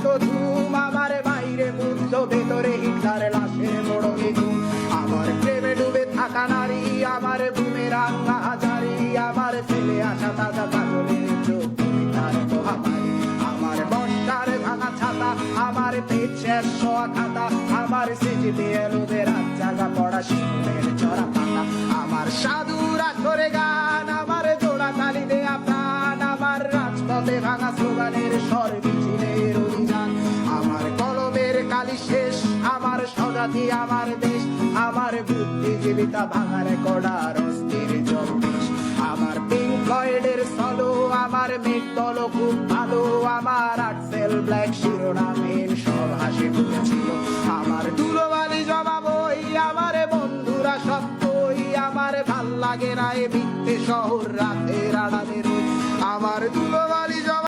Disco ধুম, আমার বাইরে মুগ্ধ ভেতরে হিটলার লাশের বড় ধুম। আমার প্রেমে ডুবে থাকা নারী, আমার বুমেরাং হাজারি, আমার ফেলে আসা তাজা কাজলের চোখ তার মহামারী। আমার বর্ষার ভাঙা ছাতা, আমার পেট শেষ হওয়া খাতা, আমার সিজিপিএল ওদের রাত জাগা পড়া শিশুদের চড়া পাতা। আমার সাধুরা করে গান, আমার জোড়া তালি দেয়া প্রাণ, আমার রাজপথে ভাঙা স্লোগানের স্বর মিছিলের অভিযান। আমার কলমের কালি শেষ, আমার স্বজাতি আমার দেশ, আমার বুদ্ধিজীবিতা ভাঙার কড়ার অস্থির জম্বিশ। আমার পিঙ্ক ফ্লয়েডের সলো, আমার মেঘ দল খুব ভালো, আমার আর্টসেল ব্ল্যাক শিরোনামহীন সব হাসি ফুটেছিল। আমার ধুলোবালি জমা বই, আমার বন্ধুরা সব বই, আমার ভাল লাগে না এ মিথ্যে শহর রাতের আড়ালে রই। আমার ধুলোবালি